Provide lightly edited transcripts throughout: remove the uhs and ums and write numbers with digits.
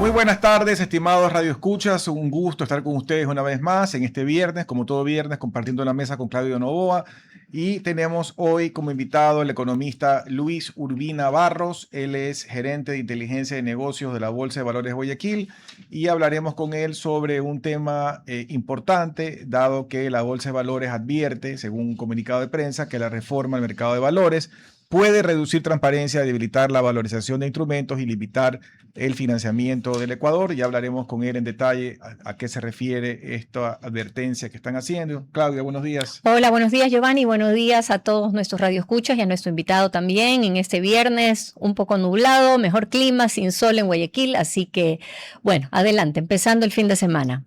Muy buenas tardes, estimados Radio Escuchas. Un gusto estar con ustedes una vez más en este viernes, como todo viernes, compartiendo la mesa con Claudio Novoa. Y tenemos hoy como invitado al economista Luis Urbina Barros. Él es gerente de inteligencia de negocios de la Bolsa de Valores Guayaquil y hablaremos con él sobre un tema importante, dado que la Bolsa de Valores advierte, según un comunicado de prensa, que la reforma al mercado de valores puede reducir transparencia, debilitar la valorización de instrumentos y limitar el financiamiento del Ecuador. Ya hablaremos con él en detalle a qué se refiere esta advertencia que están haciendo. Claudia, buenos días. Hola, buenos días Giovanni, buenos días a todos nuestros radioescuchas y a nuestro invitado también en este viernes un poco nublado, mejor clima, sin sol en Guayaquil, así que bueno, adelante, empezando el fin de semana.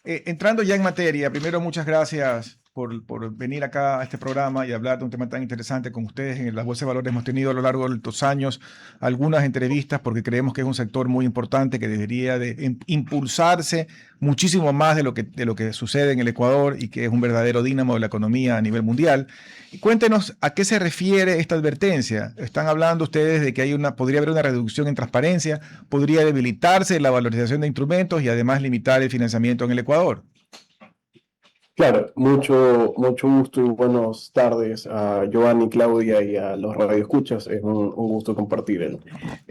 Entrando ya en materia, primero muchas gracias por venir acá a este programa y hablar de un tema tan interesante con ustedes. En la Bolsa de Valores hemos tenido a lo largo de estos años algunas entrevistas porque creemos que es un sector muy importante que debería de impulsarse muchísimo más de lo que sucede en el Ecuador y que es un verdadero dínamo de la economía a nivel mundial. Y cuéntenos a qué se refiere esta advertencia. Están hablando ustedes de que podría haber una reducción en transparencia, podría debilitarse la valorización de instrumentos y además limitar el financiamiento en el Ecuador. Claro, mucho gusto y buenas tardes a Giovanni, Claudia y a los radioescuchas. Es un gusto compartir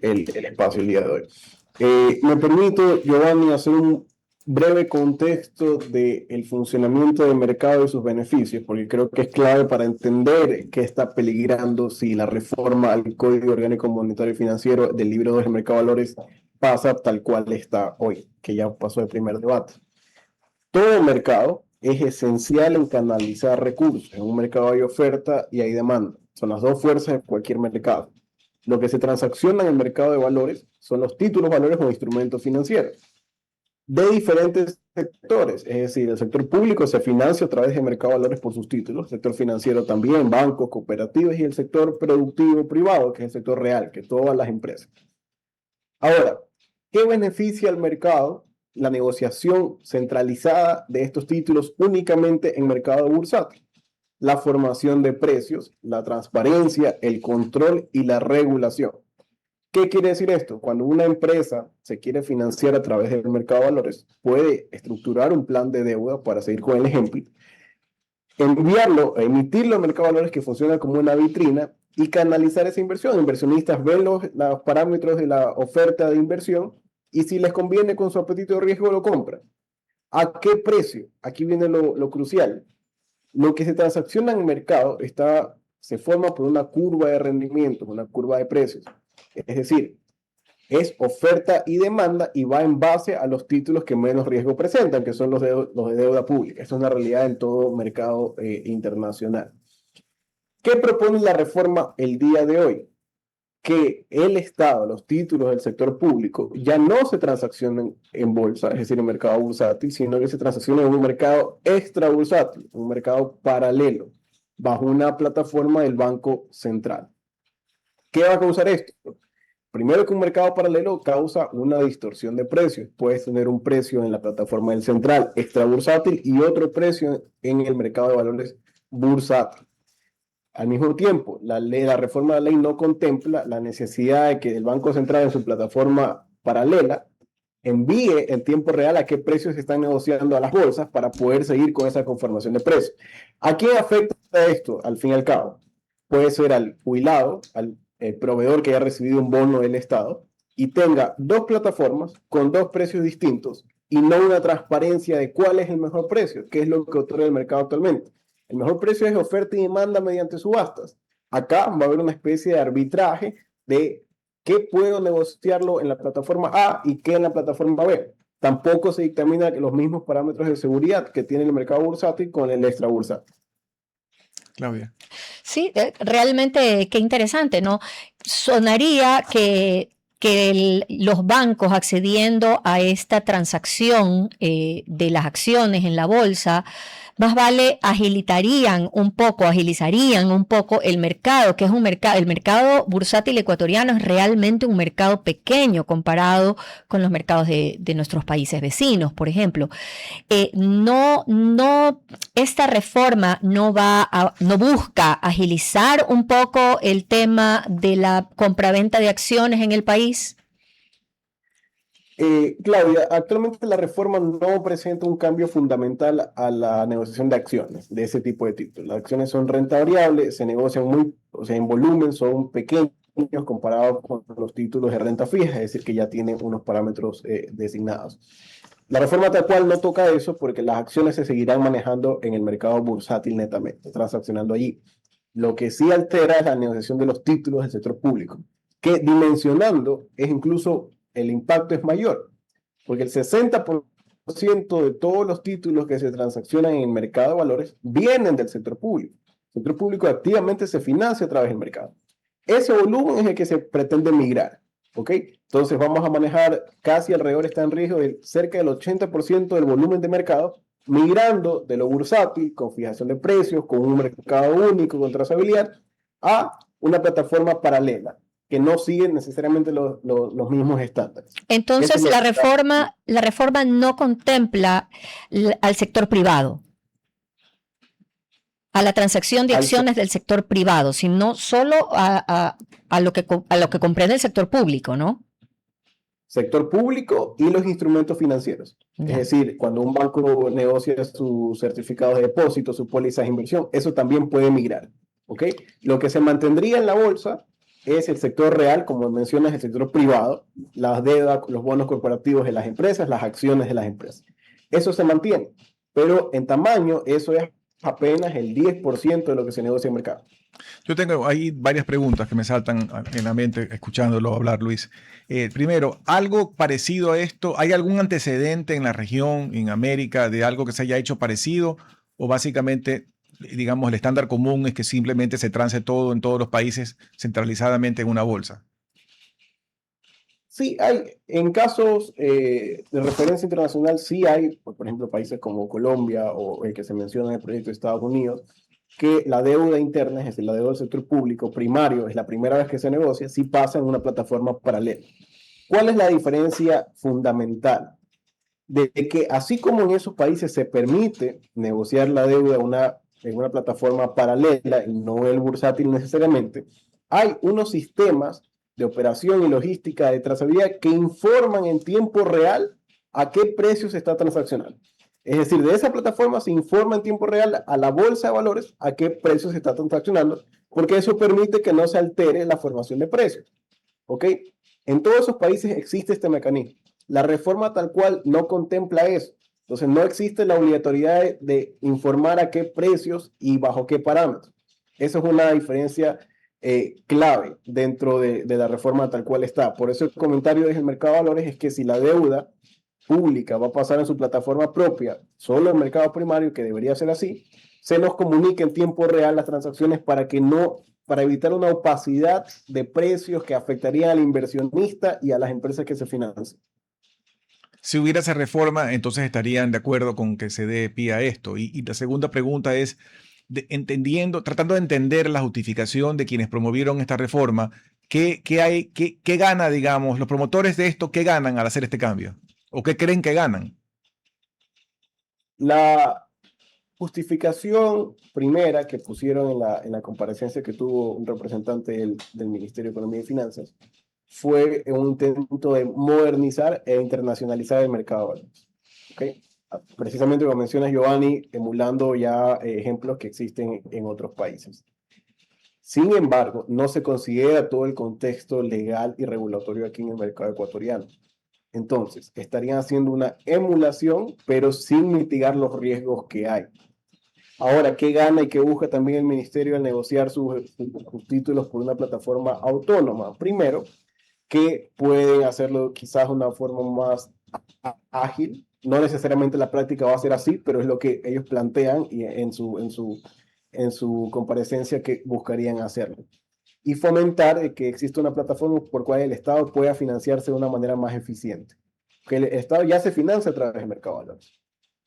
el espacio el día de hoy. Me permito, Giovanni, hacer un breve contexto del funcionamiento del mercado y sus beneficios, porque creo que es clave para entender qué está peligrando si la reforma al Código Orgánico Monetario y Financiero del Libro 2 del Mercado de Valores pasa tal cual está hoy, que ya pasó el primer debate. Todo mercado es esencial en canalizar recursos. En un mercado hay oferta y hay demanda. Son las dos fuerzas de cualquier mercado. Lo que se transacciona en el mercado de valores son los títulos, valores o instrumentos financieros de diferentes sectores. Es decir, el sector público se financia a través del mercado de valores por sus títulos, el sector financiero también, bancos, cooperativas y el sector productivo privado, que es el sector real, que todas las empresas. Ahora, ¿qué beneficia al mercado la negociación centralizada de estos títulos únicamente en mercado bursátil? La formación de precios, la transparencia, el control y la regulación. ¿Qué quiere decir esto? Cuando una empresa se quiere financiar a través del mercado de valores, puede estructurar un plan de deuda, para seguir con el ejemplo, enviarlo, emitirlo al mercado de valores que funciona como una vitrina y canalizar esa inversión. Inversionistas ven los parámetros de la oferta de inversión y si les conviene con su apetito de riesgo lo compran. ¿A qué precio? Aquí viene lo crucial. Lo que se transacciona en el mercado se forma por una curva de rendimiento, una curva de precios. Es decir, es oferta y demanda y va en base a los títulos que menos riesgo presentan, que son los de deuda pública. Esto es una realidad en todo mercado internacional. ¿Qué propone la reforma el día de hoy? Que el Estado, los títulos del sector público, ya no se transaccionen en bolsa, es decir, en mercado bursátil, sino que se transaccionen en un mercado extra bursátil, un mercado paralelo, bajo una plataforma del Banco Central. ¿Qué va a causar esto? Primero, que un mercado paralelo causa una distorsión de precios. Puedes tener un precio en la plataforma del central extra bursátil y otro precio en el mercado de valores bursátil. Al mismo tiempo, la reforma de la ley no contempla la necesidad de que el Banco Central en su plataforma paralela envíe en tiempo real a qué precios se están negociando a las bolsas para poder seguir con esa conformación de precios. ¿A quién afecta esto, al fin y al cabo? Puede ser al jubilado, al proveedor que haya recibido un bono del Estado y tenga dos plataformas con dos precios distintos y no una transparencia de cuál es el mejor precio, que es lo que otorga el mercado actualmente. El mejor precio es oferta y demanda mediante subastas. Acá va a haber una especie de arbitraje de qué puedo negociarlo en la plataforma A y qué en la plataforma B. Tampoco se dictamina los mismos parámetros de seguridad que tiene el mercado bursátil con el extra bursátil. Claudia. Sí, realmente qué interesante, ¿no? Sonaría que los bancos accediendo a esta transacción de las acciones en la bolsa, más vale agilizarían un poco el mercado, que es el mercado bursátil ecuatoriano es realmente un mercado pequeño comparado con los mercados de nuestros países vecinos, por ejemplo. Esta reforma no busca agilizar un poco el tema de la compraventa de acciones en el país. Claudia, actualmente la reforma no presenta un cambio fundamental a la negociación de acciones de ese tipo de títulos. Las acciones son renta variable, se negocian o sea, en volumen son pequeños comparados con los títulos de renta fija, es decir, que ya tienen unos parámetros designados. La reforma tal cual no toca eso porque las acciones se seguirán manejando en el mercado bursátil netamente, transaccionando allí. Lo que sí altera es la negociación de los títulos del sector público, que dimensionando es incluso el impacto es mayor, porque el 60% de todos los títulos que se transaccionan en el mercado de valores vienen del sector público. El sector público activamente se financia a través del mercado. Ese volumen es el que se pretende migrar, ¿ok? Entonces vamos a manejar casi alrededor, está en riesgo de cerca del 80% del volumen de mercado, migrando de lo bursátil, con fijación de precios, con un mercado único, con trazabilidad, a una plataforma paralela que no siguen necesariamente los mismos estándares. Entonces, la reforma no contempla al sector privado, a la transacción de acciones del sector privado, sino solo a lo que comprende el sector público, ¿no? Sector público y los instrumentos financieros. Ya. Es decir, cuando un banco negocia sus certificados de depósito, sus pólizas de inversión, eso también puede migrar, ¿ok? Lo que se mantendría en la bolsa es el sector real, como mencionas, el sector privado, las deudas, los bonos corporativos de las empresas, las acciones de las empresas. Eso se mantiene, pero en tamaño eso es apenas el 10% de lo que se negocia en mercado. Yo tengo ahí varias preguntas que me saltan en la mente escuchándolo hablar, Luis. Primero, ¿algo parecido a esto? ¿Hay algún antecedente en la región, en América, de algo que se haya hecho parecido? ¿O básicamente, digamos, el estándar común es que simplemente se trance todo en todos los países centralizadamente en una bolsa? Sí, hay, en casos de referencia internacional, sí hay, por ejemplo, países como Colombia o el que se menciona en el proyecto de Estados Unidos, que la deuda interna, es decir, la deuda del sector público primario, es la primera vez que se negocia, sí pasa en una plataforma paralela. ¿Cuál es la diferencia fundamental? De que así como en esos países se permite negociar la deuda en una plataforma paralela y no el bursátil necesariamente, hay unos sistemas de operación y logística de trazabilidad que informan en tiempo real a qué precio se está transaccionando. Es decir, de esa plataforma se informa en tiempo real a la bolsa de valores a qué precio se está transaccionando, porque eso permite que no se altere la formación de precios. ¿Ok? En todos esos países existe este mecanismo. La reforma tal cual no contempla eso. Entonces no existe la obligatoriedad de informar a qué precios y bajo qué parámetros. Eso es una diferencia clave dentro de la reforma tal cual está. Por eso el comentario desde el mercado de valores es que si la deuda pública va a pasar en su plataforma propia, solo en mercado primario, que debería ser así, se nos comunique en tiempo real las transacciones para evitar una opacidad de precios que afectaría al inversionista y a las empresas que se financian. Si hubiera esa reforma, entonces estarían de acuerdo con que se dé pie a esto. Y la segunda pregunta es, tratando de entender la justificación de quienes promovieron esta reforma, ¿qué gana, digamos, los promotores de esto, qué ganan al hacer este cambio? ¿O qué creen que ganan? La justificación primera que pusieron en la comparecencia que tuvo un representante del Ministerio de Economía y Finanzas fue un intento de modernizar e internacionalizar el mercado de valores. ¿Okay? Precisamente como menciona Giovanni, emulando ya ejemplos que existen en otros países. Sin embargo, no se considera todo el contexto legal y regulatorio aquí en el mercado ecuatoriano. Entonces, estarían haciendo una emulación, pero sin mitigar los riesgos que hay. Ahora, ¿qué gana y qué busca también el ministerio al negociar sus títulos por una plataforma autónoma? Primero, que pueden hacerlo quizás de una forma más ágil. No necesariamente la práctica va a ser así, pero es lo que ellos plantean y en su comparecencia que buscarían hacerlo. Y fomentar que exista una plataforma por cual el Estado pueda financiarse de una manera más eficiente. Que el Estado ya se financia a través del mercado de valores,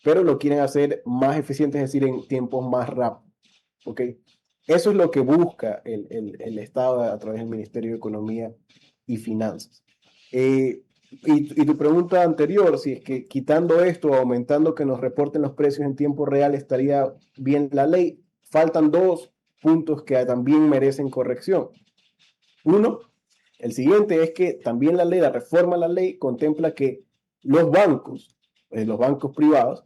pero lo quieren hacer más eficiente, es decir, en tiempos más rápidos. ¿Ok? Eso es lo que busca el Estado a través del Ministerio de Economía y Finanzas. Y tu pregunta anterior, si es que quitando esto, aumentando que nos reporten los precios en tiempo real, estaría bien la ley, faltan dos puntos que también merecen corrección. Uno, El siguiente es que también la reforma a la ley contempla que los bancos privados,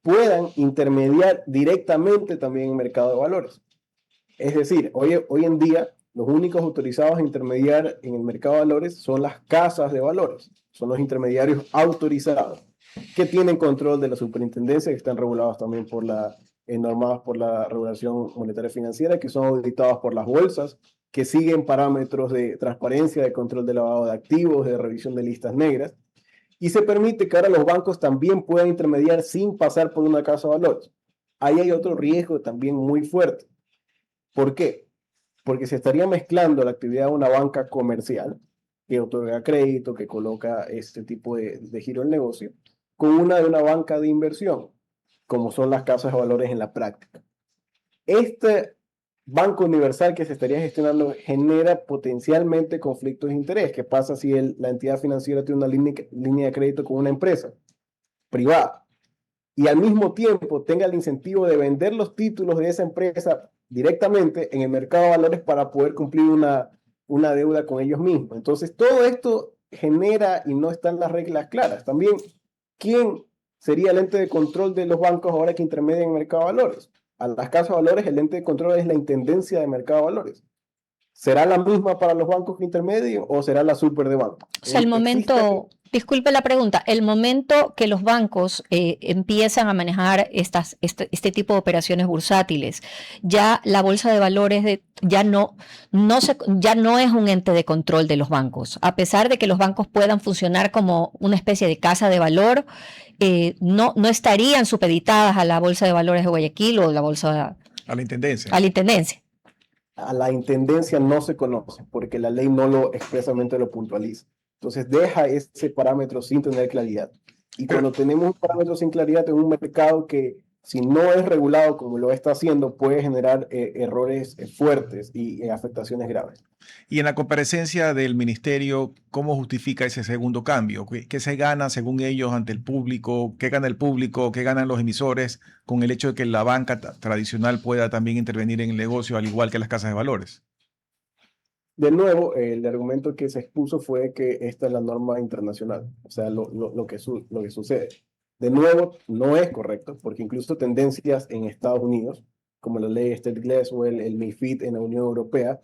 puedan intermediar directamente también en el mercado de valores. Es decir, hoy en día los únicos autorizados a intermediar en el mercado de valores son las casas de valores, son los intermediarios autorizados que tienen control de la superintendencia, que están regulados también normadas por la regulación monetaria financiera, que son auditados por las bolsas, que siguen parámetros de transparencia, de control de lavado de activos, de revisión de listas negras, y se permite que ahora los bancos también puedan intermediar sin pasar por una casa de valores. Ahí hay otro riesgo también muy fuerte. ¿Por qué? Porque se estaría mezclando la actividad de una banca comercial que otorga crédito, que coloca este tipo de giro del negocio, con una de una banca de inversión, como son las casas de valores en la práctica. Este banco universal que se estaría gestionando genera potencialmente conflictos de interés. ¿Qué pasa si la entidad financiera tiene una línea de crédito con una empresa privada y al mismo tiempo tenga el incentivo de vender los títulos de esa empresa directamente en el mercado de valores para poder cumplir una deuda con ellos mismos? Entonces, todo esto genera y no están las reglas claras. También, ¿quién sería el ente de control de los bancos ahora que intermedian en el mercado de valores? A las casas de valores, el ente de control es la Intendencia de Mercado de Valores. ¿Será la misma para los bancos que intermedian o será la super de banco? O sea, disculpe la pregunta, el momento que los bancos empiezan a manejar este tipo de operaciones bursátiles, ya la bolsa de valores ya no es un ente de control de los bancos, a pesar de que los bancos puedan funcionar como una especie de casa de valor, no estarían supeditadas a la bolsa de valores de Guayaquil o la bolsa A la intendencia. A la intendencia. A la intendencia no se conoce porque la ley expresamente lo puntualiza. Entonces deja ese parámetro sin tener claridad. Y cuando tenemos un parámetro sin claridad en un mercado que, si no es regulado como lo está haciendo, puede generar errores fuertes y afectaciones graves. Y en la comparecencia del ministerio, ¿cómo justifica ese segundo cambio? ¿Qué se gana según ellos ante el público? ¿Qué gana el público? ¿Qué ganan los emisores con el hecho de que la banca tradicional pueda también intervenir en el negocio al igual que las casas de valores? De nuevo, el argumento que se expuso fue que esta es la norma internacional, o sea, lo que sucede. De nuevo, no es correcto, porque incluso tendencias en Estados Unidos, como la ley Glass o el MiFID en la Unión Europea,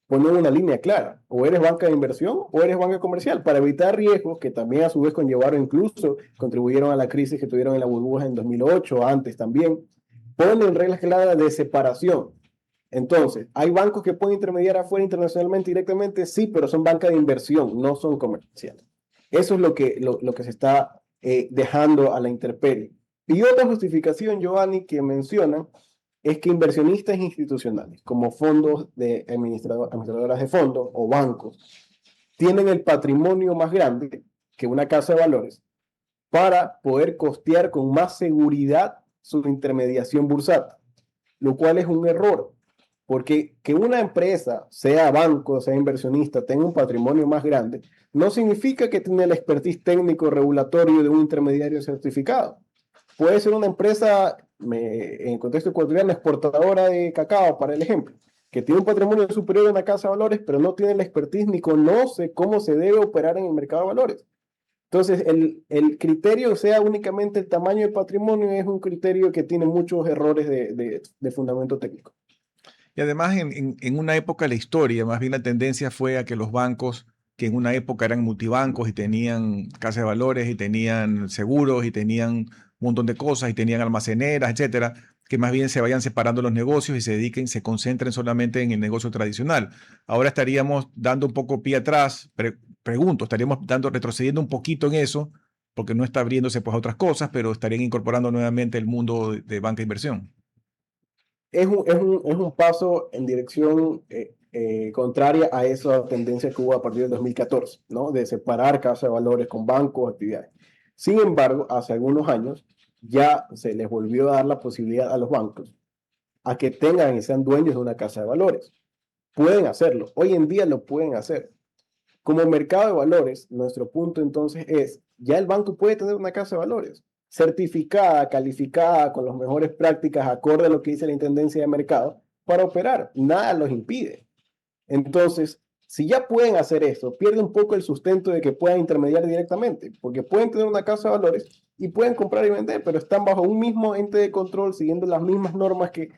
ponen una línea clara: o eres banca de inversión o eres banca comercial, para evitar riesgos que también a su vez contribuyeron a la crisis que tuvieron en la burbuja en 2008, antes también. Ponen reglas claras de separación. Entonces, ¿hay bancos que pueden intermediar afuera internacionalmente directamente? Sí, pero son banca de inversión, no son comerciales. Eso es lo que se está dejando a la intemperie. Y otra justificación, Giovanni, que mencionan, es que inversionistas institucionales, como fondos de administradoras de fondos o bancos, tienen el patrimonio más grande que una casa de valores para poder costear con más seguridad su intermediación bursátil, lo cual es un error. Porque que una empresa, sea banco, sea inversionista, tenga un patrimonio más grande, no significa que tiene el expertise técnico regulatorio de un intermediario certificado. Puede ser una empresa, en contexto ecuatoriano, exportadora de cacao, para el ejemplo, que tiene un patrimonio superior a una casa de valores, pero no tiene el expertise ni conoce cómo se debe operar en el mercado de valores. Entonces, el criterio, sea únicamente el tamaño del patrimonio, es un criterio que tiene muchos errores de fundamento técnico. Y además, en una época de la historia, más bien la tendencia fue a que los bancos, que en una época eran multibancos y tenían casas de valores y tenían seguros y tenían un montón de cosas y tenían almaceneras, etcétera, que más bien se vayan separando los negocios y se concentren solamente en el negocio tradicional. Ahora estaríamos dando un poco pie atrás, pregunto, estaríamos retrocediendo un poquito en eso, porque no está abriéndose pues a otras cosas, pero estarían incorporando nuevamente el mundo de banca de inversión. Es un paso en dirección contraria a esa tendencia que hubo a partir del 2014, ¿no? De separar casa de valores con bancos, actividades. Sin embargo, hace algunos años ya se les volvió a dar la posibilidad a los bancos a que tengan y sean dueños de una casa de valores. Pueden hacerlo. Hoy en día lo pueden hacer. Como mercado de valores, nuestro punto entonces es, ya el banco puede tener una casa de valores certificada, calificada, con las mejores prácticas, acorde a lo que dice la Intendencia de Mercado, para operar. Nada los impide. Entonces, Si ya pueden hacer eso, pierde un poco el sustento de que puedan intermediar directamente, porque pueden tener una casa de valores y pueden comprar y vender, pero están bajo un mismo ente de control, siguiendo las mismas normas que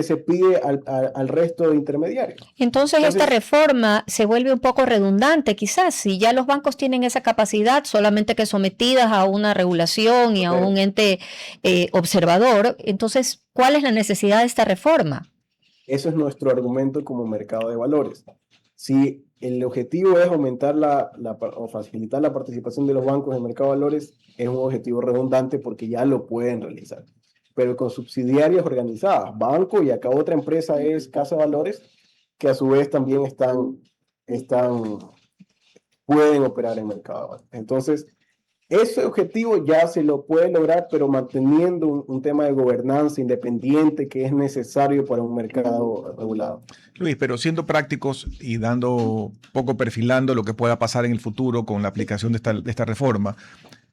se pide al resto de intermediarios. Entonces, esta reforma se vuelve un poco redundante, quizás, si ya los bancos tienen esa capacidad, solamente que sometidas a una regulación y a un ente observador. Entonces, ¿cuál es la necesidad de esta reforma? Eso es nuestro argumento como mercado de valores. Si el objetivo es aumentar o facilitar la participación de los bancos en el mercado de valores, es un objetivo redundante porque ya lo pueden realizar. Pero con subsidiarias organizadas, banco y acá otra empresa es Casa de Valores, que a su vez también pueden operar en el mercado de valores. Entonces, ese objetivo ya se lo puede lograr, pero manteniendo un tema de gobernanza independiente que es necesario para un mercado regulado. Luis, pero siendo prácticos y perfilando lo que pueda pasar en el futuro con la aplicación de esta reforma,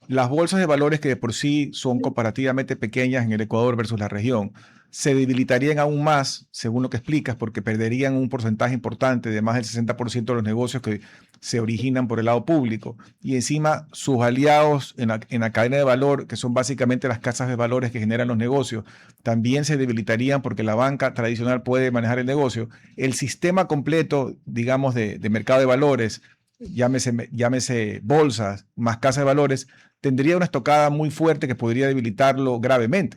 las bolsas de valores que de por sí son comparativamente pequeñas en el Ecuador versus la región, se debilitarían aún más, según lo que explicas, porque perderían un porcentaje importante de más del 60% de los negocios que se originan por el lado público. Y encima sus aliados en la cadena de valor, que son básicamente las casas de valores que generan los negocios, también se debilitarían porque la banca tradicional puede manejar el negocio. El sistema completo, digamos, de mercado de valores, llámese bolsas más casas de valores, tendría una estocada muy fuerte que podría debilitarlo gravemente.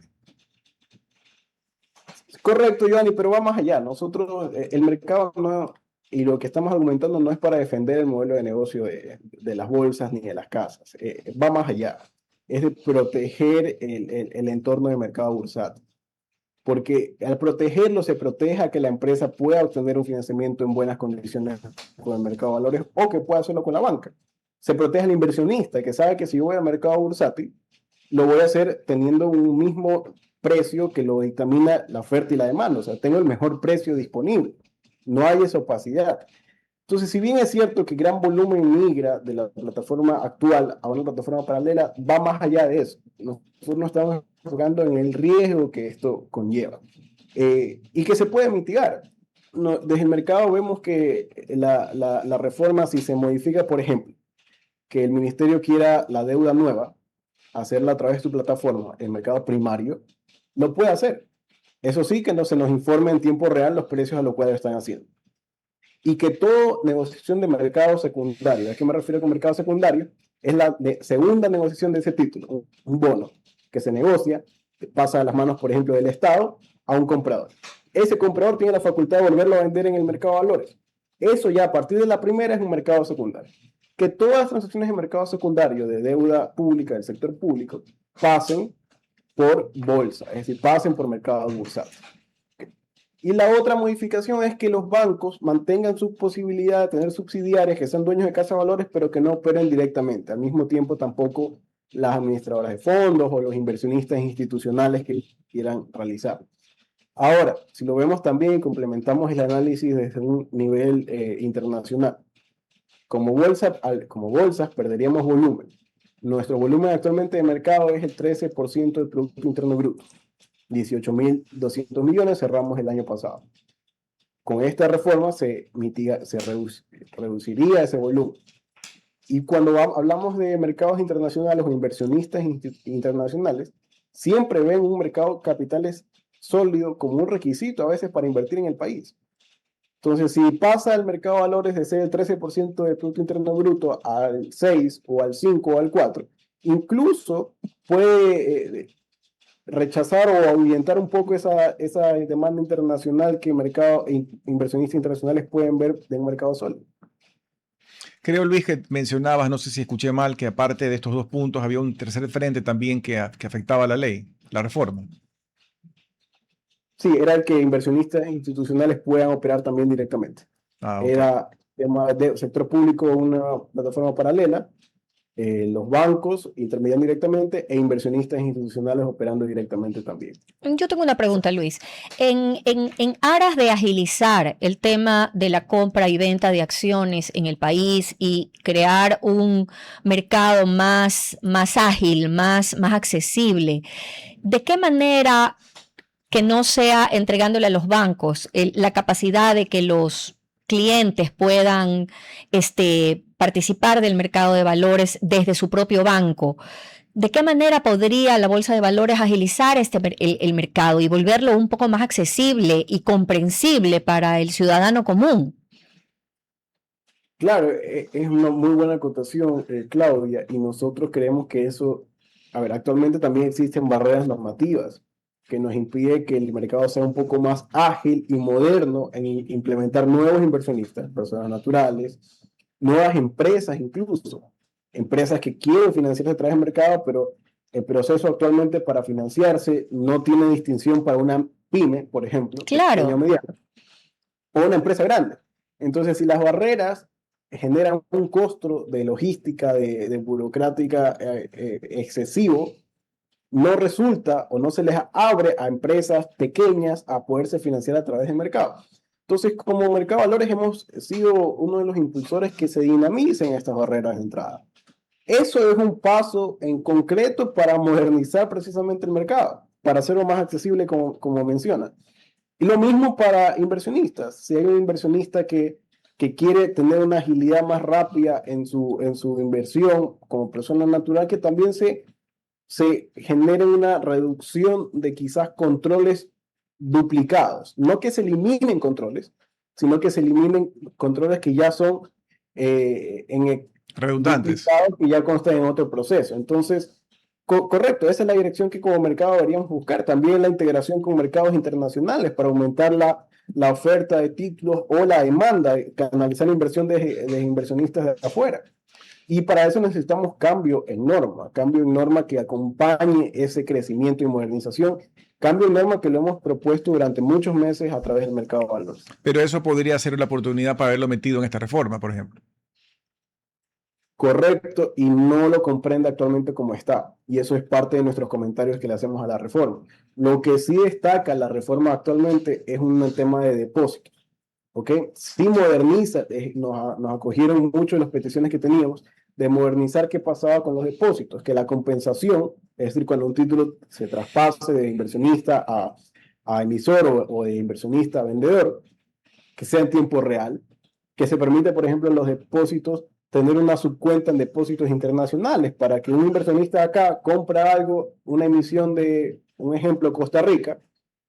Correcto, Giovanni, pero va más allá. Nosotros, el mercado y lo que estamos argumentando no es para defender el modelo de negocio de las bolsas ni de las casas. Va más allá. Es de proteger el entorno del mercado bursátil. Porque al protegerlo se protege a que la empresa pueda obtener un financiamiento en buenas condiciones con el mercado de valores o que pueda hacerlo con la banca. Se protege al inversionista que sabe que si yo voy al mercado bursátil, lo voy a hacer teniendo un mismo precio que lo dictamina la oferta y la demanda. O sea, tengo el mejor precio disponible. No hay esa opacidad. Entonces, si bien es cierto que gran volumen migra de la plataforma actual a una plataforma paralela, va más allá de eso. Nosotros nos estamos enfocando en el riesgo que esto conlleva y que se puede mitigar. Desde el mercado vemos que la reforma, si se modifica, por ejemplo, que el ministerio quiera la deuda nueva, hacerla a través de su plataforma, el mercado primario, lo puede hacer. Eso sí, que no se nos informe en tiempo real los precios a los cuales están haciendo. Y que toda negociación de mercado secundario, ¿a qué me refiero con mercado secundario? Es la segunda negociación de ese título, un bono que se negocia, pasa a las manos, por ejemplo, del Estado a un comprador. Ese comprador tiene la facultad de volverlo a vender en el mercado de valores. Eso ya a partir de la primera es un mercado secundario. Que todas las transacciones de mercado secundario de deuda pública del sector público pasen por bolsa, es decir, pasen por mercado bursátil. Y la otra modificación es que los bancos mantengan su posibilidad de tener subsidiarias que sean dueños de casa de valores, pero que no operen directamente. Al mismo tiempo, tampoco las administradoras de fondos o los inversionistas institucionales que quieran realizar. Ahora, si lo vemos también y complementamos el análisis desde un nivel internacional, como bolsas perderíamos volumen. Nuestro volumen actualmente de mercado es el 13% del Producto Interno Bruto. 18.200 millones cerramos el año pasado. Con esta reforma se reduciría ese volumen. Y cuando hablamos de mercados internacionales o inversionistas internacionales, siempre ven un mercado de capitales sólido como un requisito a veces para invertir en el país. Entonces, si pasa el mercado de valores de ser el 13% del Producto Interno Bruto al 6 o al 5 o al 4, incluso puede rechazar o ahuyentar un poco esa demanda internacional que inversionistas internacionales pueden ver de un mercado sólido. Creo, Luis, que mencionabas, no sé si escuché mal, que aparte de estos dos puntos había un tercer frente también que afectaba a la ley, la reforma. Sí, era el que inversionistas institucionales puedan operar también directamente. Okay. Era tema de sector público, una plataforma paralela, los bancos intermedian directamente e inversionistas institucionales operando directamente también. Yo tengo una pregunta, Luis. En aras de agilizar el tema de la compra y venta de acciones en el país y crear un mercado más ágil, más accesible, ¿de qué manera que no sea entregándole a los bancos la capacidad de que los clientes puedan participar del mercado de valores desde su propio banco. ¿De qué manera podría la Bolsa de Valores agilizar el mercado y volverlo un poco más accesible y comprensible para el ciudadano común? Claro, es una muy buena acotación, Claudia, y nosotros creemos que eso, a ver, actualmente también existen barreras normativas que nos impiden que el mercado sea un poco más ágil y moderno en implementar nuevos inversionistas, personas naturales, nuevas empresas incluso, empresas que quieren financiarse a través del mercado, pero el proceso actualmente para financiarse no tiene distinción para una pyme, por ejemplo, pequeña o Claro, mediana, o una empresa grande. Entonces, si las barreras generan un costo de logística, de burocrática excesivo, no resulta o no se les abre a empresas pequeñas a poderse financiar a través del mercado. Entonces, como Mercado de Valores hemos sido uno de los impulsores que se dinamicen estas barreras de entrada. Eso es un paso en concreto para modernizar precisamente el mercado, para hacerlo más accesible como menciona. Y lo mismo para inversionistas. Si hay un inversionista que quiere tener una agilidad más rápida en su inversión como persona natural, que también se genere una reducción de quizás controles duplicados. No que se eliminen controles, sino que se eliminen controles que ya son Redundantes. duplicados y ya constan en otro proceso. Entonces, correcto, esa es la dirección que como mercado deberíamos buscar. También la integración con mercados internacionales para aumentar la oferta de títulos o la demanda, canalizar la inversión de inversionistas de afuera. Y para eso necesitamos cambio en norma que acompañe ese crecimiento y modernización, cambio en norma que lo hemos propuesto durante muchos meses a través del mercado de valores. Pero eso podría ser la oportunidad para haberlo metido en esta reforma, por ejemplo. Correcto, y no lo comprende actualmente como está. Y eso es parte de nuestros comentarios que le hacemos a la reforma. Lo que sí destaca la reforma actualmente es un tema de depósitos. ¿Ok? Sí moderniza, nos acogieron mucho en las peticiones que teníamos de modernizar qué pasaba con los depósitos, que la compensación, es decir, cuando un título se traspase de inversionista a emisor o de inversionista a vendedor, que sea en tiempo real, que se permite, por ejemplo, en los depósitos tener una subcuenta en depósitos internacionales para que un inversionista acá compra algo, una emisión de, un ejemplo, Costa Rica,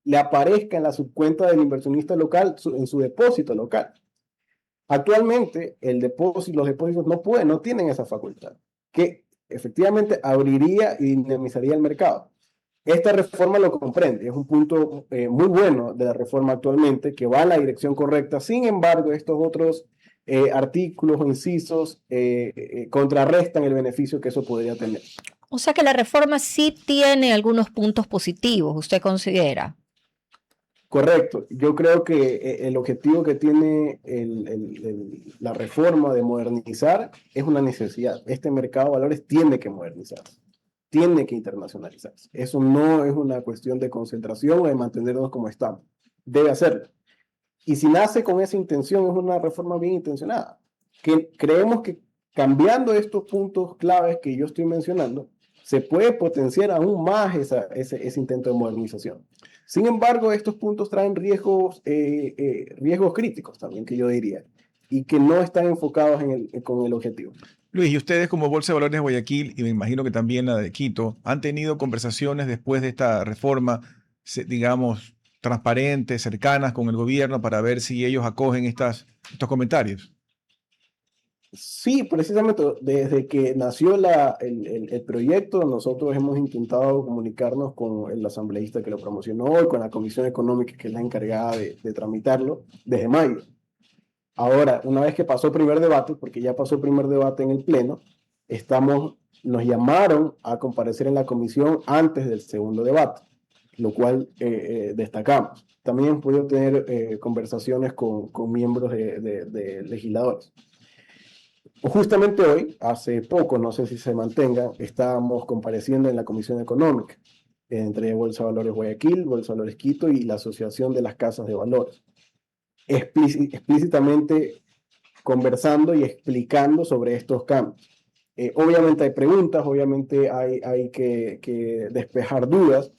le aparezca en la subcuenta del inversionista local, en su depósito local. Actualmente, los depósitos no tienen esa facultad, que efectivamente abriría y dinamizaría el mercado. Esta reforma lo comprende, es un punto muy bueno de la reforma actualmente, que va en la dirección correcta. Sin embargo, estos otros artículos o incisos contrarrestan el beneficio que eso podría tener. o sea que la reforma sí tiene algunos puntos positivos, ¿usted considera? Correcto. Yo creo que el objetivo que tiene la reforma de modernizar es una necesidad. Este mercado de valores tiene que modernizarse, tiene que internacionalizarse. Eso no es una cuestión de concentración o de mantenernos como estamos. Debe hacerlo. Y si nace con esa intención, es una reforma bien intencionada. Que creemos que cambiando estos puntos claves que yo estoy mencionando, se puede potenciar aún más ese intento de modernización. Sin embargo, estos puntos traen riesgos críticos también, que yo diría, y que no están enfocados con el objetivo. Luis, y ustedes como Bolsa de Valores de Guayaquil, y me imagino que también la de Quito, han tenido conversaciones después de esta reforma, digamos, transparentes, cercanas con el gobierno para ver si ellos acogen estos comentarios. Sí, precisamente desde que nació el proyecto, nosotros hemos intentado comunicarnos con el asambleísta que lo promocionó y con la Comisión Económica, que es la encargada de tramitarlo, desde mayo. Ahora, una vez que pasó el primer debate, porque ya pasó el primer debate en el Pleno, nos llamaron a comparecer en la comisión antes del segundo debate, lo cual destacamos. También hemos podido tener conversaciones con miembros de legisladores. Justamente hoy, hace poco, no sé si se mantenga, estábamos compareciendo en la Comisión Económica entre Bolsa de Valores Guayaquil, Bolsa de Valores Quito y la Asociación de las Casas de Valores, explícitamente conversando y explicando sobre estos cambios. Obviamente hay preguntas, obviamente hay que despejar dudas,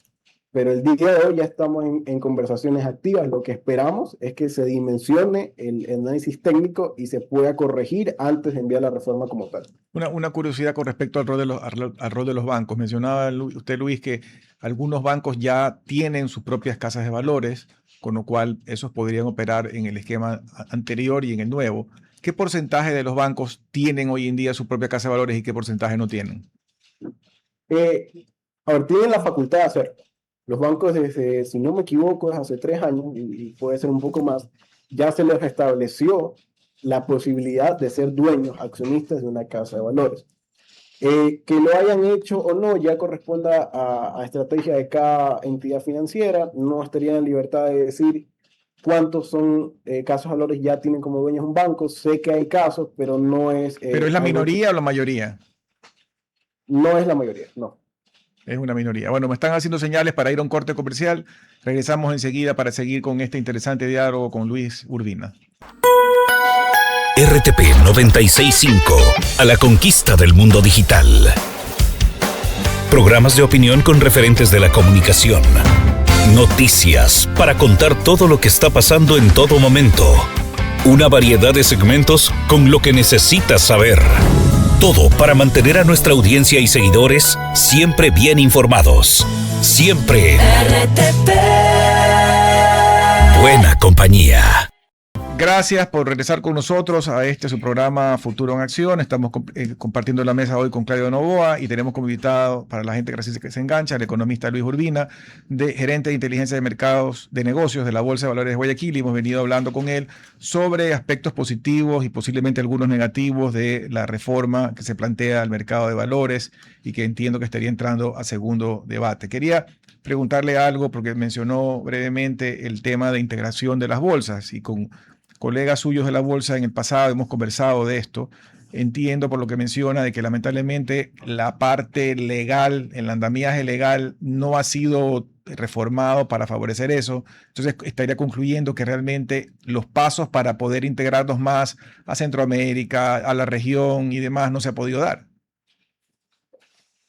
pero el día de hoy ya estamos en conversaciones activas. Lo que esperamos es que se dimensione el análisis técnico y se pueda corregir antes de enviar la reforma como tal. Una curiosidad con respecto al rol de los bancos. Mencionaba usted, Luis, que algunos bancos ya tienen sus propias casas de valores, con lo cual esos podrían operar en el esquema anterior y en el nuevo. ¿Qué porcentaje de los bancos tienen hoy en día su propia casa de valores y qué porcentaje no tienen? A ver, tienen la facultad de hacerlo. Los bancos desde, si no me equivoco, hace 3 años, y puede ser un poco más, ya se les estableció la posibilidad de ser dueños, accionistas de una casa de valores. Que lo hayan hecho o no ya corresponde a estrategia de cada entidad financiera. No estaría en libertad de decir cuántos son casos de valores ya tienen como dueños un banco. Sé que hay casos, pero no es ¿Pero es la algo que, minoría o la mayoría? no es la mayoría, no. Es una minoría. Bueno, me están haciendo señales para ir a un corte comercial. Regresamos enseguida para seguir con este interesante diálogo con Luis Urbina. RTP 965, a la conquista del mundo digital. Programas de opinión con referentes de la comunicación. Noticias para contar todo lo que está pasando en todo momento. Una variedad de segmentos con lo que necesitas saber. Todo para mantener a nuestra audiencia y seguidores siempre bien informados. Siempre RTP. Buena compañía. Gracias por regresar con nosotros a su programa Futuro en Acción. Estamos compartiendo la mesa hoy con Claudio Novoa y tenemos como invitado, para la gente que se engancha, el economista Luis Urbina, gerente de inteligencia de mercados de negocios de la Bolsa de Valores de Guayaquil, y hemos venido hablando con él sobre aspectos positivos y posiblemente algunos negativos de la reforma que se plantea al mercado de valores y que entiendo que estaría entrando a segundo debate. Quería preguntarle algo porque mencionó brevemente el tema de integración de las bolsas, y con colegas suyos de la bolsa en el pasado hemos conversado de esto. Entiendo por lo que menciona de que lamentablemente la parte legal, el andamiaje legal no ha sido reformado para favorecer eso. Entonces estaría concluyendo que realmente los pasos para poder integrarnos más a Centroamérica, a la región y demás no se ha podido dar.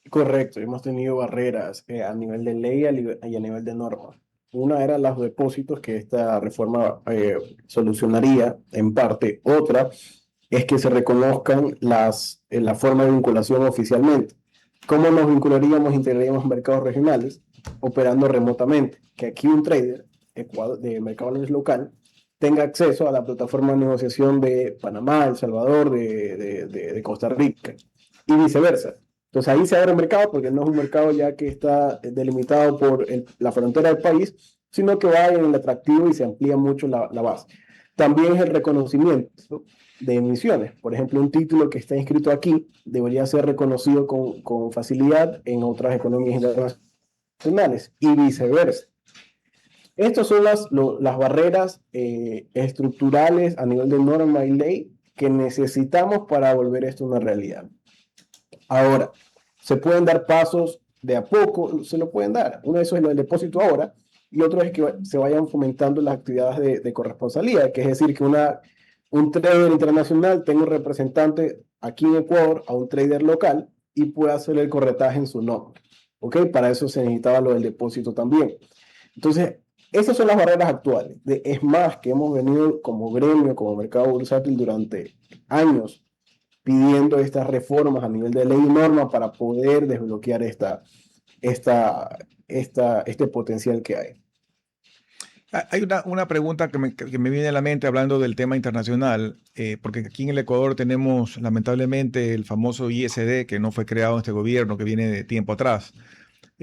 Correcto, hemos tenido barreras a nivel de ley y a nivel de norma. Una era los depósitos que esta reforma solucionaría en parte. Otra es que se reconozcan la forma de vinculación oficialmente. ¿Cómo nos vincularíamos, integraríamos mercados regionales operando remotamente? Que aquí un trader de mercado local tenga acceso a la plataforma de negociación de Panamá, El Salvador, de Costa Rica y viceversa. Entonces ahí se abre el mercado porque no es un mercado ya que está delimitado por la frontera del país, sino que va en el atractivo y se amplía mucho la base. También es el reconocimiento de emisiones. Por ejemplo, un título que está inscrito aquí debería ser reconocido con facilidad en otras economías internacionales y viceversa. Estas son las barreras estructurales a nivel de norma y ley que necesitamos para volver esto una realidad. Ahora, se pueden dar pasos de a poco, se lo pueden dar. Uno de esos es el depósito ahora, y otro es que se vayan fomentando las actividades de corresponsalía, que es decir, que un trader internacional tenga un representante aquí en Ecuador a un trader local y pueda hacer el corretaje en su nombre. ¿Ok? Para eso se necesitaba lo del depósito también. Entonces, esas son las barreras actuales. Es más, que hemos venido como gremio, como mercado bursátil durante años, pidiendo estas reformas a nivel de ley y norma para poder desbloquear este potencial que hay. Hay una pregunta que me viene a la mente hablando del tema internacional, porque aquí en el Ecuador tenemos lamentablemente el famoso ISD, que no fue creado en este gobierno, que viene de tiempo atrás,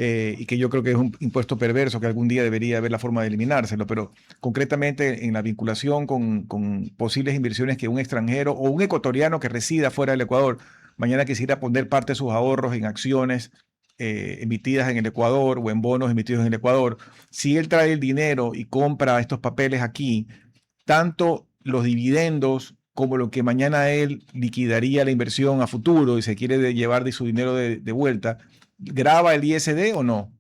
y que yo creo que es un impuesto perverso que algún día debería haber la forma de eliminárselo, pero concretamente en la vinculación con posibles inversiones que un extranjero o un ecuatoriano que resida fuera del Ecuador mañana quisiera poner parte de sus ahorros en acciones emitidas en el Ecuador o en bonos emitidos en el Ecuador. Si él trae el dinero y compra estos papeles aquí, tanto los dividendos como lo que mañana él liquidaría la inversión a futuro y se quiere llevar de su dinero de vuelta, ¿grava el ISD o no?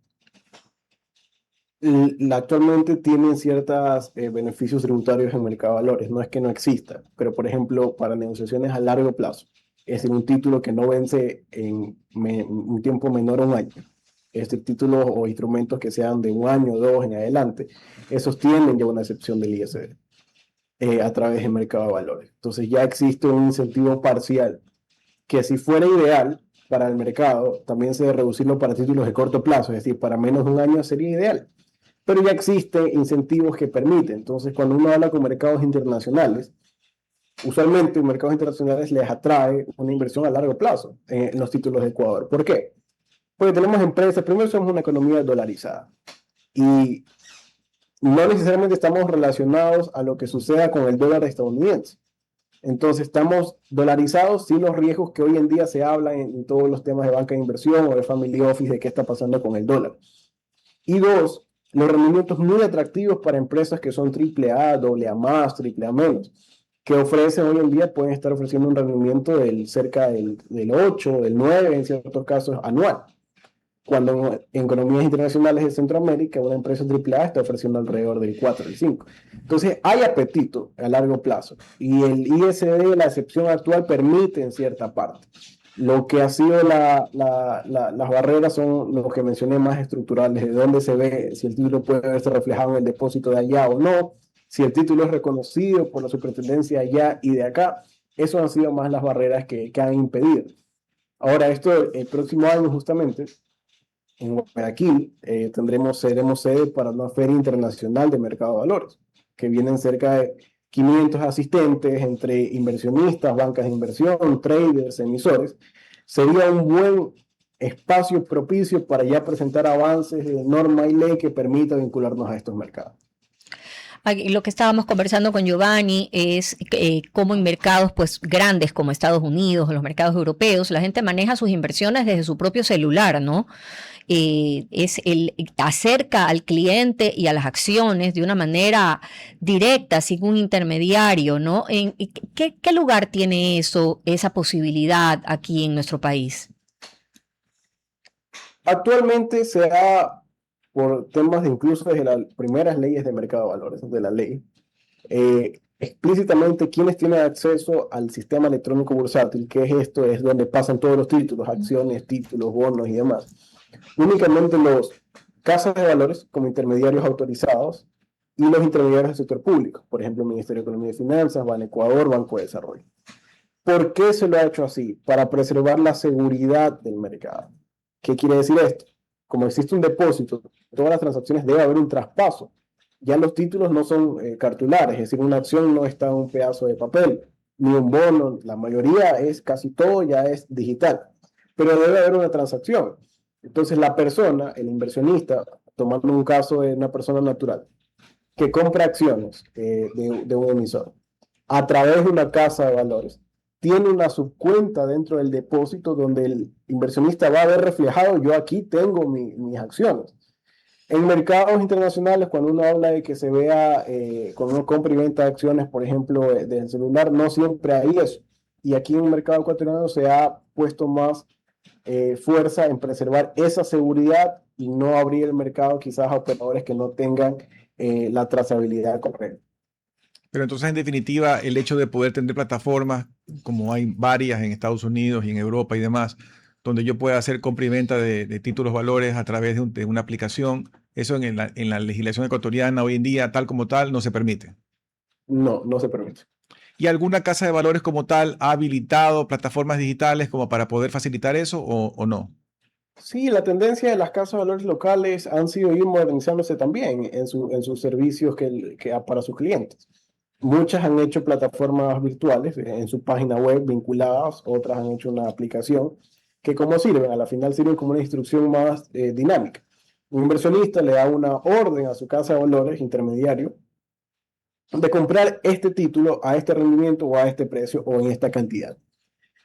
Actualmente tienen ciertos beneficios tributarios en el mercado de valores. No es que no exista, pero por ejemplo, para negociaciones a largo plazo, es decir, un título que no vence en un tiempo menor a un año, títulos o instrumentos que sean de 1 año o 2 en adelante, esos tienen ya una excepción del ISD a través del mercado de valores. Entonces ya existe un incentivo parcial que si fuera ideal para el mercado, también se debe reducirlo para títulos de corto plazo, es decir, para menos de 1 año sería ideal. Pero ya existen incentivos que permiten. Entonces, cuando uno habla con mercados internacionales, usualmente mercados internacionales les atrae una inversión a largo plazo en los títulos de Ecuador. ¿Por qué? Porque tenemos empresas, primero somos una economía dolarizada y no necesariamente estamos relacionados a lo que suceda con el dólar estadounidense. Entonces estamos dolarizados sin los riesgos que hoy en día se hablan en todos los temas de banca de inversión o de family office de qué está pasando con el dólar. Y dos, los rendimientos muy atractivos para empresas que son AAA, AA+, AAA-, que ofrecen hoy en día, pueden estar ofreciendo un rendimiento cerca del 8, del 9, en ciertos casos, anual. Cuando en economías internacionales de Centroamérica, una empresa AAA está ofreciendo alrededor del 4, del 5. Entonces, hay apetito a largo plazo. Y el ISD, la excepción actual, permite en cierta parte. Lo que ha sido las barreras son lo que mencioné más estructurales, de dónde se ve, si el título puede verse reflejado en el depósito de allá o no, si el título es reconocido por la superintendencia allá y de acá. Eso han sido más las barreras que han impedido. Ahora, esto el próximo año justamente, en Guayaquil, seremos sede para una feria internacional de mercado de valores, que vienen cerca de 500 asistentes entre inversionistas, bancas de inversión, traders, emisores. Sería un buen espacio propicio para ya presentar avances de norma y ley que permitan vincularnos a estos mercados. Lo que estábamos conversando con Giovanni es cómo en mercados pues grandes como Estados Unidos o los mercados europeos, la gente maneja sus inversiones desde su propio celular, ¿no? Acerca al cliente y a las acciones de una manera directa, sin un intermediario, ¿no? ¿Qué lugar tiene esa posibilidad aquí en nuestro país? Actualmente se da por temas de incluso desde las primeras leyes de mercado de valores, de la ley, explícitamente quienes tienen acceso al sistema electrónico bursátil, que es esto, es donde pasan todos los títulos, acciones, títulos, bonos y demás. Únicamente los casas de valores como intermediarios autorizados y los intermediarios del sector público, por ejemplo, Ministerio de Economía y Finanzas, Banecuador, Banco de Desarrollo. ¿Por qué se lo ha hecho así? Para preservar la seguridad del mercado. ¿Qué quiere decir esto? Como existe un depósito, todas las transacciones debe haber un traspaso. Ya los títulos no son cartulares, es decir, una acción no está en un pedazo de papel, ni un bono, la mayoría casi todo ya es digital, pero debe haber una transacción. Entonces la persona, el inversionista, tomando un caso de una persona natural, que compra acciones de un emisor a través de una casa de valores, tiene una subcuenta dentro del depósito donde el inversionista va a ver reflejado, yo aquí tengo mis acciones. En mercados internacionales, cuando uno habla de que se vea, cuando uno compra y venta acciones, por ejemplo, del celular, no siempre hay eso. Y aquí en el mercado ecuatoriano se ha puesto más fuerza en preservar esa seguridad y no abrir el mercado quizás a operadores que no tengan la trazabilidad correcta. Pero entonces, en definitiva, el hecho de poder tener plataformas, como hay varias en Estados Unidos y en Europa y demás, donde yo pueda hacer compra y venta de títulos valores a través de una aplicación, eso en la legislación ecuatoriana hoy en día, tal como tal, no se permite. No, no se permite. ¿Y alguna casa de valores como tal ha habilitado plataformas digitales como para poder facilitar eso o no? Sí, la tendencia de las casas de valores locales han sido ir modernizándose también en sus servicios para sus clientes. Muchas han hecho plataformas virtuales en su página web vinculadas, otras han hecho una aplicación que como sirven, a la final sirven como una instrucción más dinámica. Un inversionista le da una orden a su casa de valores intermediario de comprar este título a este rendimiento o a este precio o en esta cantidad.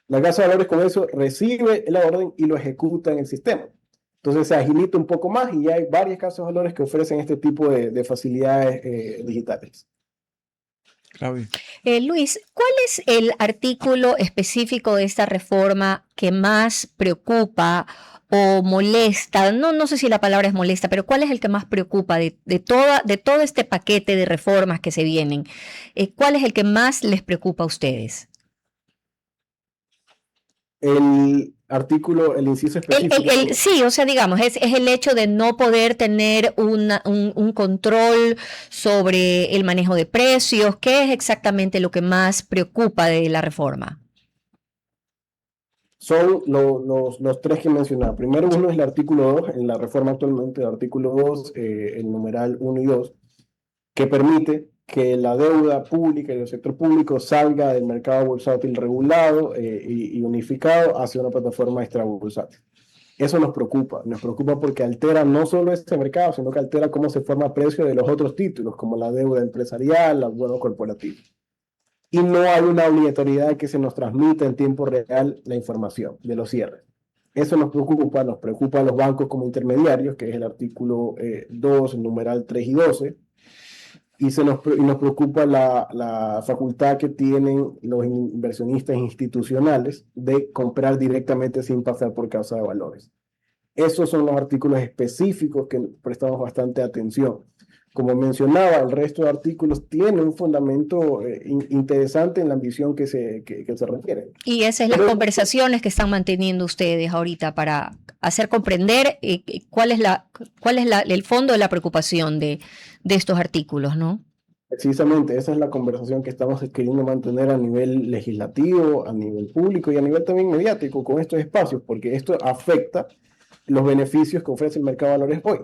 La casa de valores con eso recibe la orden y lo ejecuta en el sistema. Entonces se agilita un poco más y ya hay varias casas de valores que ofrecen este tipo de facilidades digitales. Claudia. Luis, ¿cuál es el artículo específico de esta reforma que más preocupa o molesta? No sé si la palabra es molesta, pero ¿cuál es el que más preocupa de todo este paquete de reformas que se vienen? ¿Cuál es el que más les preocupa a ustedes? El el inciso específico. Sí, o sea, digamos, es el hecho de no poder tener un control sobre el manejo de precios. ¿Qué es exactamente lo que más preocupa de la reforma? Son los tres que mencionaba. Primero, uno es el artículo 2, en la reforma actualmente, el artículo 2, el numeral 1 y 2, que permite que la deuda pública y el sector público salga del mercado bursátil regulado y unificado hacia una plataforma extrabursátil. Eso nos preocupa porque altera no solo este mercado, sino que altera cómo se forma precio de los otros títulos, como la deuda empresarial, los bonos corporativos. Y no hay una obligatoriedad de que se nos transmita en tiempo real la información de los cierres. Eso nos preocupa a los bancos como intermediarios, que es el artículo 2, el numeral 3 y 12, y nos preocupa la facultad que tienen los inversionistas institucionales de comprar directamente sin pasar por casa de valores. Esos son los artículos específicos que prestamos bastante atención. Como mencionaba, el resto de artículos tienen un fundamento interesante en la ambición que se requiere. Y esas son las conversaciones que están manteniendo ustedes ahorita para hacer comprender cuál es el fondo de la preocupación de estos artículos, ¿no? Precisamente, esa es la conversación que estamos queriendo mantener a nivel legislativo, a nivel público y a nivel también mediático con estos espacios, porque esto afecta los beneficios que ofrece el mercado de valores hoy.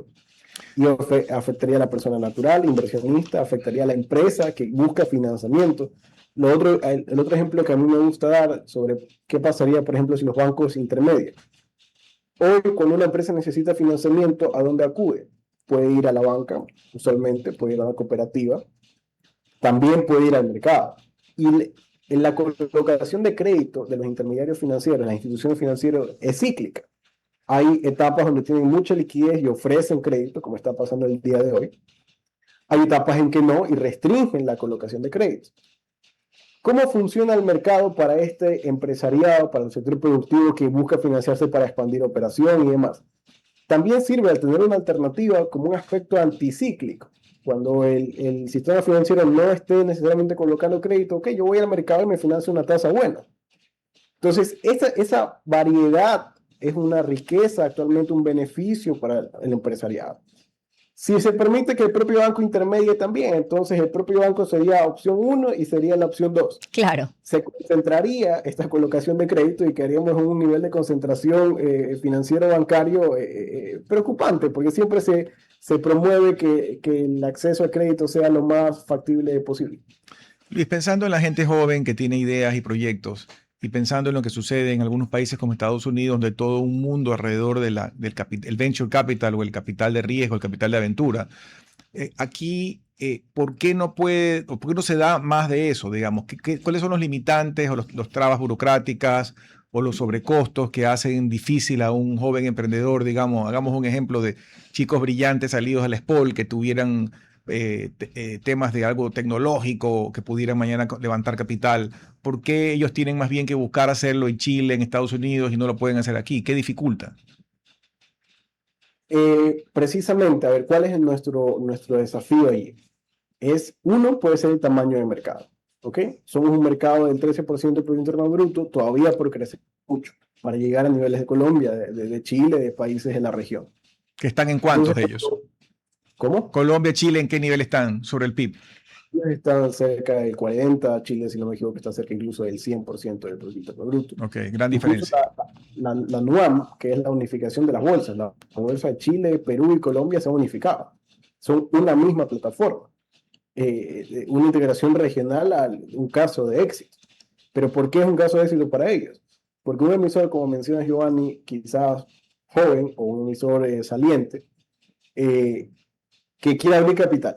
Y afectaría a la persona natural, inversionista, afectaría a la empresa que busca financiamiento. El otro ejemplo que a mí me gusta dar sobre qué pasaría, por ejemplo, si los bancos intermedian. Hoy, cuando una empresa necesita financiamiento, ¿a dónde acude? Puede ir a la banca, usualmente, puede ir a la cooperativa, también puede ir al mercado. Y en la colocación de crédito de los intermediarios financieros, las instituciones financieras, es cíclica. Hay etapas donde tienen mucha liquidez y ofrecen crédito, como está pasando el día de hoy. Hay etapas en que no y restringen la colocación de créditos. ¿Cómo funciona el mercado para este empresariado, para el sector productivo que busca financiarse para expandir operación y demás? También sirve al tener una alternativa como un aspecto anticíclico. Cuando el sistema financiero no esté necesariamente colocando crédito, ok, yo voy al mercado y me financio una tasa buena. Entonces, esa variedad es una riqueza, actualmente un beneficio para el empresariado. Si se permite que el propio banco intermedie también, entonces el propio banco sería opción 1 y sería la opción 2. Claro. Se concentraría esta colocación de crédito y quedaríamos en un nivel de concentración financiero bancario preocupante, porque siempre se promueve que el acceso a crédito sea lo más factible posible. Luis, pensando en la gente joven que tiene ideas y proyectos, y pensando en lo que sucede en algunos países como Estados Unidos, donde todo un mundo alrededor del el venture capital o el capital de riesgo, el capital de aventura, aquí, ¿por qué no se da más de eso? Digamos, ¿cuáles son los limitantes o los trabas burocráticas o los sobrecostos que hacen difícil a un joven emprendedor? Digamos, hagamos un ejemplo de chicos brillantes salidos de la SPOL que tuvieran temas de algo tecnológico que pudieran mañana levantar capital. ¿Por qué ellos tienen más bien que buscar hacerlo en Chile, en Estados Unidos y no lo pueden hacer aquí? ¿Qué dificulta? Precisamente, a ver, ¿cuál es nuestro desafío ahí? Uno, puede ser el tamaño del mercado, ¿ok? Somos un mercado del 13% del Producto Interno Bruto, todavía por crecer mucho, para llegar a niveles de Colombia, de Chile, de países de la región. ¿Que están en cuántos de ellos? ¿Cómo? Colombia, Chile, ¿en qué nivel están sobre el PIB? Están cerca del 40%, Chile, si no me equivoco, está cerca incluso del 100% del Producto Interno Bruto. Ok, gran diferencia. La NUAM, que es la unificación de las bolsas, la bolsa de Chile, Perú y Colombia se han unificado. Son una misma plataforma. Una integración regional, un caso de éxito. ¿Pero por qué es un caso de éxito para ellos? Porque un emisor, como menciona Giovanni, quizás joven o un emisor saliente, que quiera abrir capital.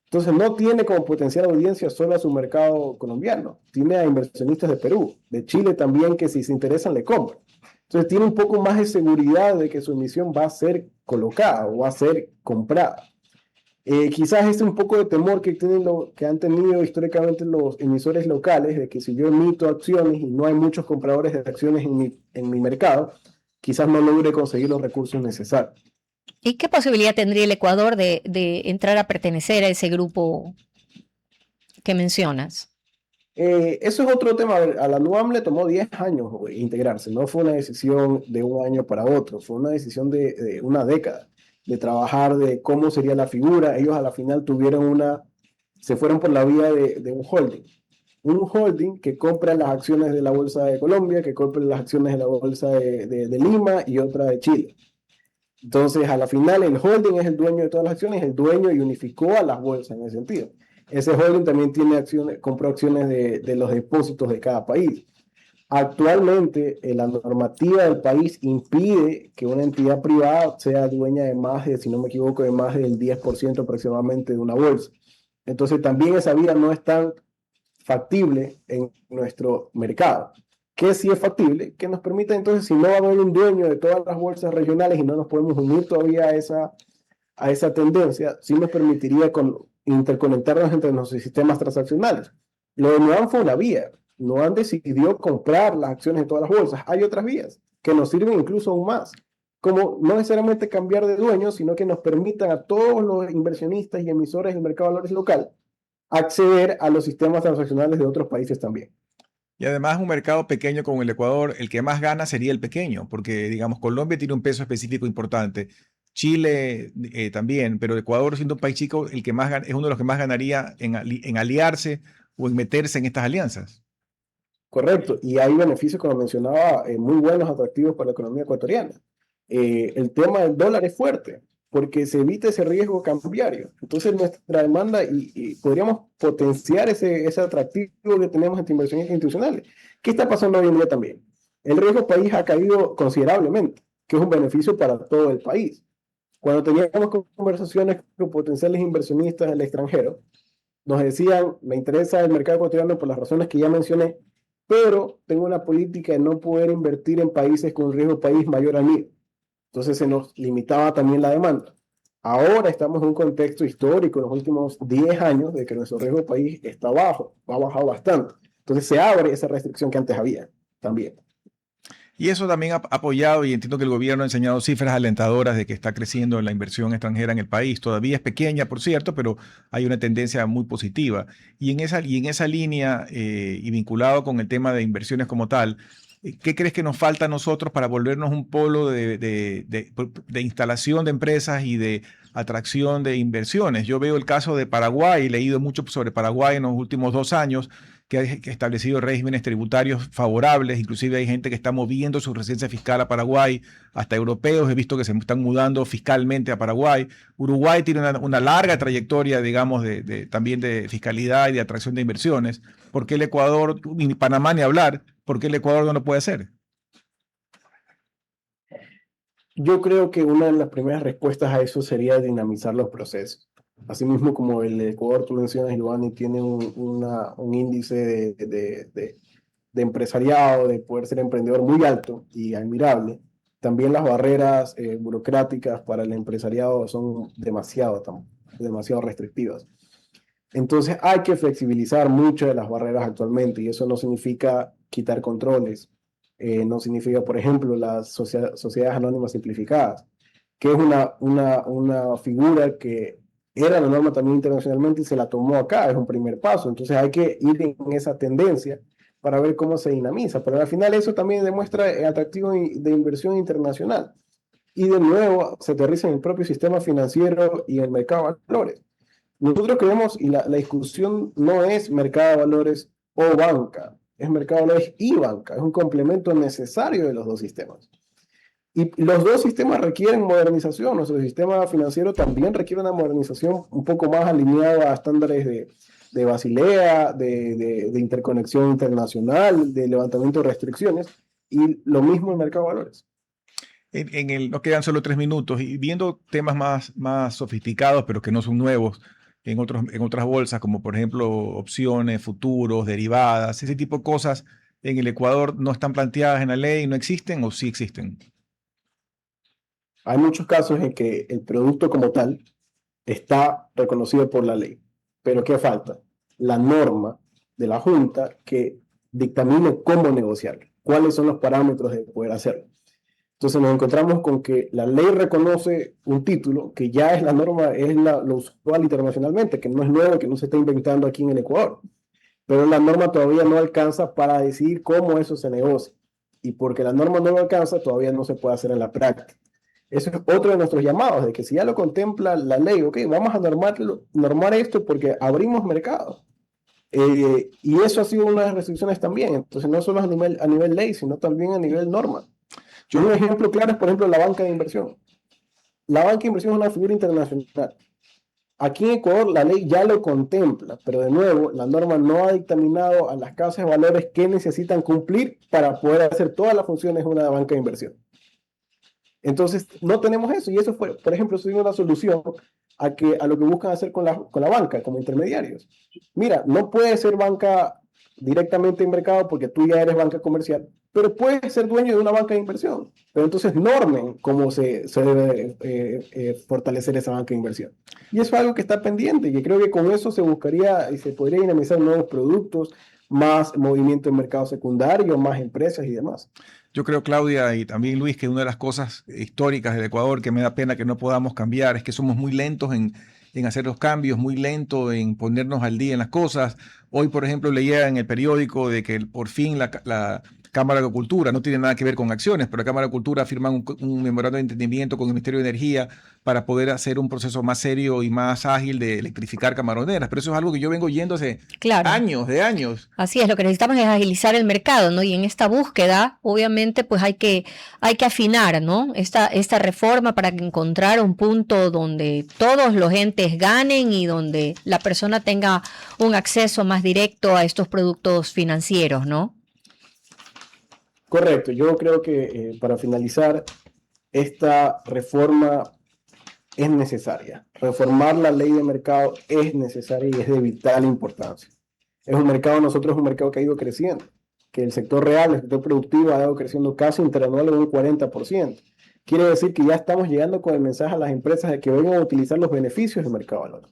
Entonces no tiene como potencial audiencia solo a su mercado colombiano, tiene a inversionistas de Perú, de Chile también, que si se interesan le compran. Entonces tiene un poco más de seguridad de que su emisión va a ser colocada o va a ser comprada. Quizás este es un poco de temor que han tenido históricamente los emisores locales, de que si yo emito acciones y no hay muchos compradores de acciones en mi mercado, quizás no logre conseguir los recursos necesarios. ¿Y qué posibilidad tendría el Ecuador de entrar a pertenecer a ese grupo que mencionas? Eso es otro tema. A ver, a la NUAM le tomó 10 años integrarse. No fue una decisión de un año para otro, fue una decisión de una década, de trabajar de cómo sería la figura. Ellos a la final se fueron por la vía de un holding. Un holding que compra las acciones de la Bolsa de Colombia, que compra las acciones de la Bolsa de Lima y otra de Chile. Entonces, a la final, el holding es el dueño de todas las acciones, el dueño y unificó a las bolsas en ese sentido. Ese holding también tiene acciones, compró acciones de los depósitos de cada país. Actualmente, la normativa del país impide que una entidad privada sea dueña de más de, si no me equivoco, de más del 10% aproximadamente de una bolsa. Entonces, también esa vía no es tan factible en nuestro mercado. Que sí es factible, que nos permita entonces, si no va a haber un dueño de todas las bolsas regionales y no nos podemos unir todavía a esa tendencia, sí nos permitiría interconectarnos entre nuestros sistemas transaccionales. Lo de Nuam fue una vía. Nuam decidió comprar las acciones de todas las bolsas. Hay otras vías que nos sirven incluso aún más, como no necesariamente cambiar de dueño, sino que nos permitan a todos los inversionistas y emisores del mercado de valores local acceder a los sistemas transaccionales de otros países también. Y además un mercado pequeño como el Ecuador, el que más gana sería el pequeño, porque digamos Colombia tiene un peso específico importante, Chile también, pero Ecuador siendo un país chico, el que más es uno de los que más ganaría en aliarse o en meterse en estas alianzas. Correcto, y hay beneficios, como mencionaba, muy buenos, atractivos para la economía ecuatoriana. El tema del dólar es fuerte, porque se evita ese riesgo cambiario. Entonces nuestra demanda y podríamos potenciar ese atractivo que tenemos entre inversionistas institucionales. ¿Qué está pasando hoy en día también? El riesgo país ha caído considerablemente, que es un beneficio para todo el país. Cuando teníamos conversaciones con potenciales inversionistas del extranjero, nos decían, me interesa el mercado ecuatoriano por las razones que ya mencioné, pero tengo una política de no poder invertir en países con un riesgo país mayor al mío. Entonces se nos limitaba también la demanda. Ahora estamos en un contexto histórico en los últimos 10 años de que nuestro riesgo país está bajo, ha bajado bastante. Entonces se abre esa restricción que antes había también. Y eso también ha apoyado, y entiendo que el gobierno ha enseñado cifras alentadoras de que está creciendo la inversión extranjera en el país. Todavía es pequeña, por cierto, pero hay una tendencia muy positiva. Y en esa línea, y vinculado con el tema de inversiones como tal, ¿qué crees que nos falta a nosotros para volvernos un polo de instalación de empresas y de atracción de inversiones? Yo veo el caso de Paraguay, he leído mucho sobre Paraguay en los últimos 2 años, que ha establecido regímenes tributarios favorables, inclusive hay gente que está moviendo su residencia fiscal a Paraguay, hasta europeos he visto que se están mudando fiscalmente a Paraguay. Uruguay tiene una larga trayectoria, digamos, también de fiscalidad y de atracción de inversiones. ¿Por qué el Ecuador, ni Panamá ni hablar, por qué el Ecuador no lo puede hacer? Yo creo que una de las primeras respuestas a eso sería dinamizar los procesos. Asimismo, como el Ecuador, tú mencionas, Giovanni, tiene un índice de empresariado, de poder ser emprendedor muy alto y admirable. También las barreras burocráticas para el empresariado son demasiado restrictivas. Entonces hay que flexibilizar muchas de las barreras actualmente y eso no significa quitar controles. No significa, por ejemplo, las sociedades anónimas simplificadas, que es una figura que era la norma también internacionalmente y se la tomó acá, es un primer paso. Entonces hay que ir en esa tendencia para ver cómo se dinamiza, pero al final eso también demuestra el atractivo de inversión internacional. Y de nuevo se aterriza en el propio sistema financiero y en el mercado de valores. Nosotros creemos, y la discusión no es mercado de valores o banca, es mercado de valores y banca, es un complemento necesario de los dos sistemas. Y los dos sistemas requieren modernización. Nuestro sistema financiero también requiere una modernización un poco más alineada a estándares de Basilea, de interconexión internacional, de levantamiento de restricciones, y lo mismo en el mercado de valores. Nos quedan solo 3 minutos y viendo temas más sofisticados, pero que no son nuevos en otras bolsas, como por ejemplo opciones, futuros, derivadas, ese tipo de cosas, en el Ecuador no están planteadas en la ley, no existen o sí existen. Hay muchos casos en que el producto como tal está reconocido por la ley, pero ¿qué falta? La norma de la Junta que dictamine cómo negociarlo, cuáles son los parámetros de poder hacerlo. Entonces nos encontramos con que la ley reconoce un título que ya es la norma, lo usual internacionalmente, que no es nuevo, que no se está inventando aquí en el Ecuador. pero la norma todavía no alcanza para decidir cómo eso se negocia. Y porque la norma no lo alcanza, todavía no se puede hacer en la práctica. Eso es otro de nuestros llamados, de que si ya lo contempla la ley, ok, vamos a normar esto porque abrimos mercado. Y eso ha sido una de las restricciones también. Entonces, no solo a nivel ley, sino también a nivel norma. Un ejemplo claro es, por ejemplo, la banca de inversión. La banca de inversión es una figura internacional. Aquí en Ecuador la ley ya lo contempla, pero de nuevo, la norma no ha dictaminado a las casas de valores que necesitan cumplir para poder hacer todas las funciones de una banca de inversión. Entonces, no tenemos eso, y eso fue, por ejemplo, eso es una solución a lo que buscan hacer con la banca, como intermediarios. Mira, no puedes ser banca directamente en mercado porque tú ya eres banca comercial, pero puedes ser dueño de una banca de inversión. Pero entonces normen cómo se debe fortalecer esa banca de inversión. Y eso es algo que está pendiente, y que creo que con eso se buscaría y se podría dinamizar nuevos productos, más movimiento en mercado secundario, más empresas y demás. Yo creo, Claudia, y también Luis, que una de las cosas históricas del Ecuador que me da pena que no podamos cambiar es que somos muy lentos en hacer los cambios, muy lentos en ponernos al día en las cosas. Hoy, por ejemplo, leía en el periódico de que por fin la Cámara de Agricultura, no tiene nada que ver con acciones, pero la Cámara de Agricultura firma un memorando de entendimiento con el Ministerio de Energía para poder hacer un proceso más serio y más ágil de electrificar camaroneras. Pero eso es algo que yo vengo yendo hace años, de años. Así es, lo que necesitamos es agilizar el mercado, ¿no? Y en esta búsqueda, obviamente, pues hay que afinar, ¿no? Esta reforma para encontrar un punto donde todos los entes ganen y donde la persona tenga un acceso más directo a estos productos financieros, ¿no? Correcto, yo creo que para finalizar, esta reforma es necesaria. Reformar la ley de mercado es necesaria y es de vital importancia. Nosotros es un mercado que ha ido creciendo, que el sector real, el sector productivo ha ido creciendo casi interanual en un 40%. Quiere decir que ya estamos llegando con el mensaje a las empresas de que vengan a utilizar los beneficios del mercado de valores.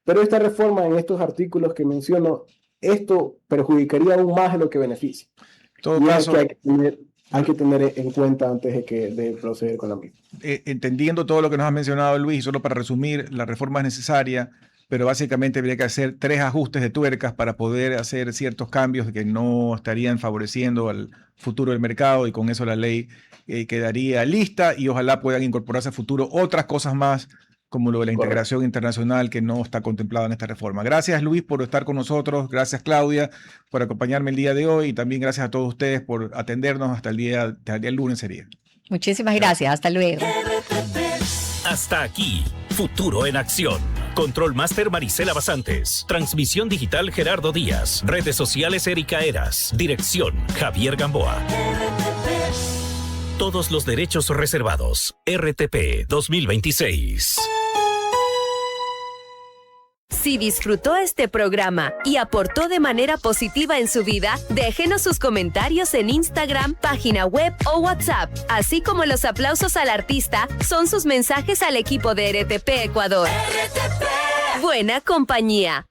Pero esta reforma en estos artículos que menciono, esto perjudicaría aún más de lo que beneficia. En todo caso, hay que tener en cuenta antes de proceder con la misma. Entendiendo todo lo que nos ha mencionado Luis, solo para resumir, la reforma es necesaria, pero básicamente habría que hacer 3 ajustes de tuercas para poder hacer ciertos cambios que no estarían favoreciendo al futuro del mercado, y con eso la ley quedaría lista y ojalá puedan incorporarse a futuro otras cosas más, como lo de la integración internacional que no está contemplada en esta reforma. Gracias, Luis, por estar con nosotros. Gracias, Claudia, por acompañarme el día de hoy. Y también gracias a todos ustedes por atendernos hasta el día lunes sería. Muchísimas gracias. Hasta luego. Hasta aquí, Futuro en Acción. Control Master Marisela Basantes. Transmisión digital Gerardo Díaz. Redes sociales Erika Eras. Dirección Javier Gamboa. Todos los derechos reservados. RTP 2026. Si disfrutó este programa y aportó de manera positiva en su vida, déjenos sus comentarios en Instagram, página web o WhatsApp, así como los aplausos al artista son sus mensajes al equipo de RTP Ecuador. RTP. Buena compañía.